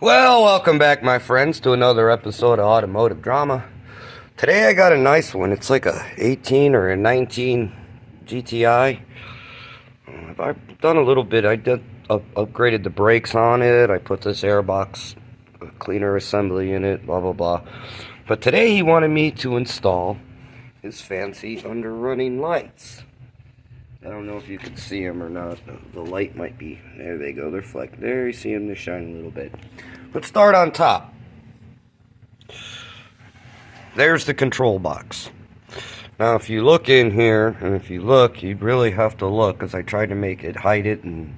Well, welcome back, my friends, to another episode of Automotive Drama. Today I got a nice one. It's like a 18 or a 19 GTI. I've done a little bit. I did upgraded the brakes on it. I put this airbox cleaner assembly in it, blah, blah, blah. But today he wanted me to install his fancy underrunning lights. I don't know if you can see them or not. The light might be, there they go, they're flecked. There, you see them, they're shining a little bit. Let's start on top. There's the control box. Now, if you look in here, and if you look, you'd really have to look, because I tried to make it, hide it, and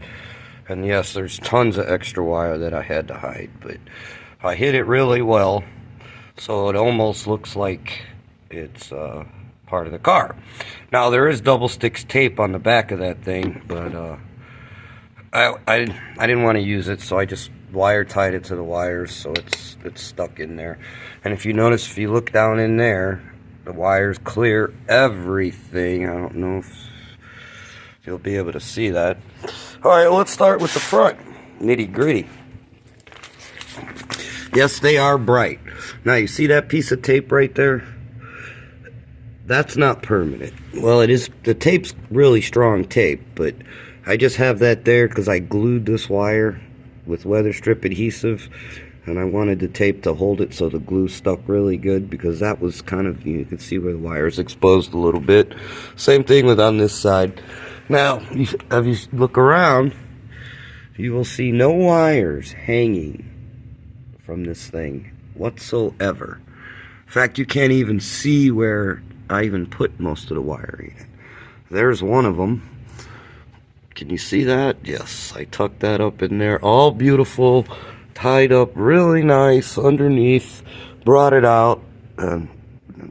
yes, there's tons of extra wire that I had to hide, but I hid it really well, so it almost looks like it's part of the car. Now, there is double sticks tape on the back of that thing, but I didn't want to use it, so I just wire tied it to the wires, so it's stuck in there. And if you notice, if you look down in there, the wires clear everything. I don't know if you'll be able to see that. All right, let's start with the front, nitty gritty. Yes, they are bright. Now, you see that piece of tape right there? That's not permanent. Well, it is. The tape's really strong tape, but I just have that there because I glued this wire with weather strip adhesive, and I wanted the tape to hold it so the glue stuck really good, because that was kind of, you can see where the wire's exposed a little bit. Same thing with on this side. Now, if you look around, you will see no wires hanging from this thing whatsoever. In fact, you can't even see where I even put most of the wiring in. There's one of them. Can you see that? Yes, I tucked that up in there. All beautiful, tied up really nice underneath, brought it out, and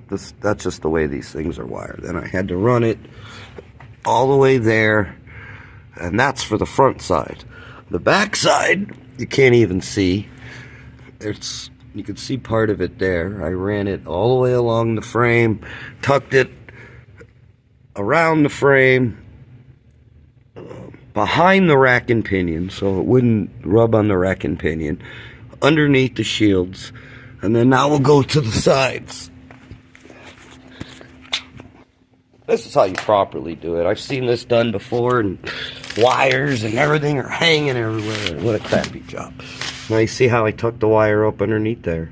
that's just the way these things are wired. Then I had to run it all the way there, and that's for the front side. The back side, you can't even see. You can see part of it there. I ran it all the way along the frame, tucked it around the frame, behind the rack and pinion, so it wouldn't rub on the rack and pinion, underneath the shields, and then now we'll go to the sides. This is how you properly do it. I've seen this done before, and wires and everything are hanging everywhere. What a crappy job. Now you see how I tucked the wire up underneath there.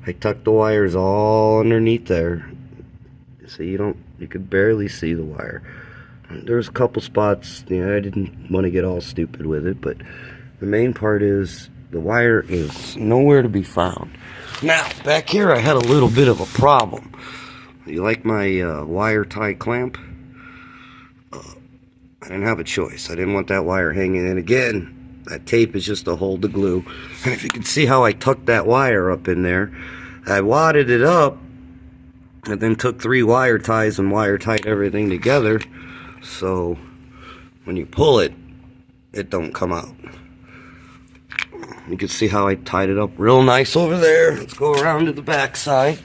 I tucked the wires all underneath there, so you could barely see the wire. There's a couple spots, I didn't want to get all stupid with it, but the main part is the wire is nowhere to be found. Now, back here I had a little bit of a problem. You like my wire tie clamp? I didn't have a choice. I didn't want that wire hanging in. Again, that tape is just to hold the glue. And if you can see how I tucked that wire up in there, I wadded it up and then took 3 wire ties and wire tied everything together, so when you pull it, it don't come out. You can see how I tied it up real nice over there. Let's go around to the back side.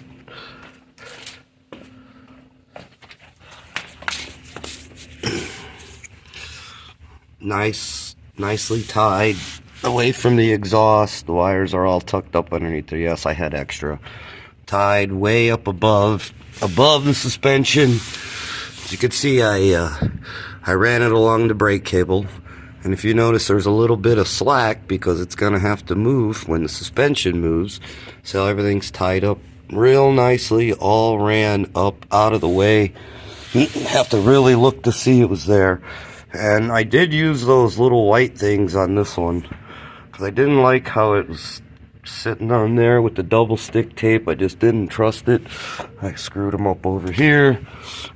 Nicely tied away from the exhaust. The wires are all tucked up underneath there. Yes, I had extra. Tied way up above the suspension. As you can see, I ran it along the brake cable, and if you notice, there's a little bit of slack because it's going to have to move when the suspension moves. So everything's tied up real nicely, all ran up out of the way. You have to really look to see it was there. And I did use those little white things on this one because I didn't like how it was sitting on there with the double stick tape. I just didn't trust it. I screwed them up over here,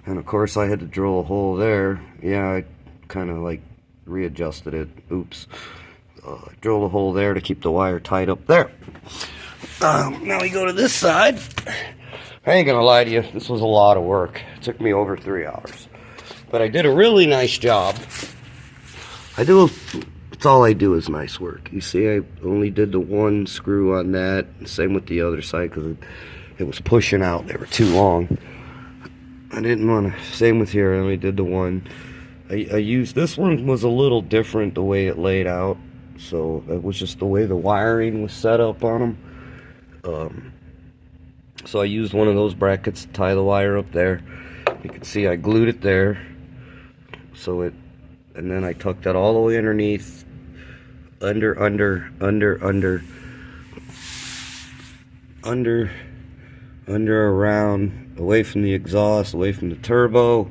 and of course I had to drill a hole there. Yeah, I kind of like readjusted it. Oops. I drilled a hole there to keep the wire tied up there. Now we go to this side. I ain't gonna lie to you, this was a lot of work. It took me over 3 hours, but I did a really nice job. It's all I do is nice work. You see, I only did the 1 screw on that. Same with the other side because it was pushing out. They were too long. I didn't want to. Same with here. I only did the 1. I used this one was a little different the way it laid out. So that was just the way the wiring was set up on them. So I used one of those brackets to tie the wire up there. You can see I glued it there. And then I tucked that all the way underneath, under, around, away from the exhaust, away from the turbo,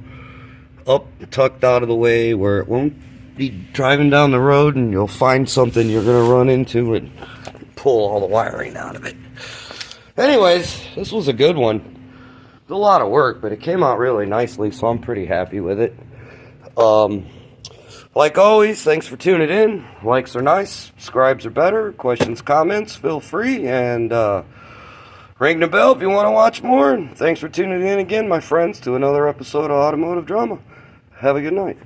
up, tucked out of the way where it won't be driving down the road and you'll find something you're going to run into and pull all the wiring out of it. Anyways, this was a good one. It was a lot of work, but it came out really nicely, so I'm pretty happy with it. Like always, thanks for tuning in. Likes are nice, subscribes are better, questions, comments, feel free, and ring the bell if you want to watch more. Thanks for tuning in again, my friends, to another episode of Automotive Drama. Have a good night.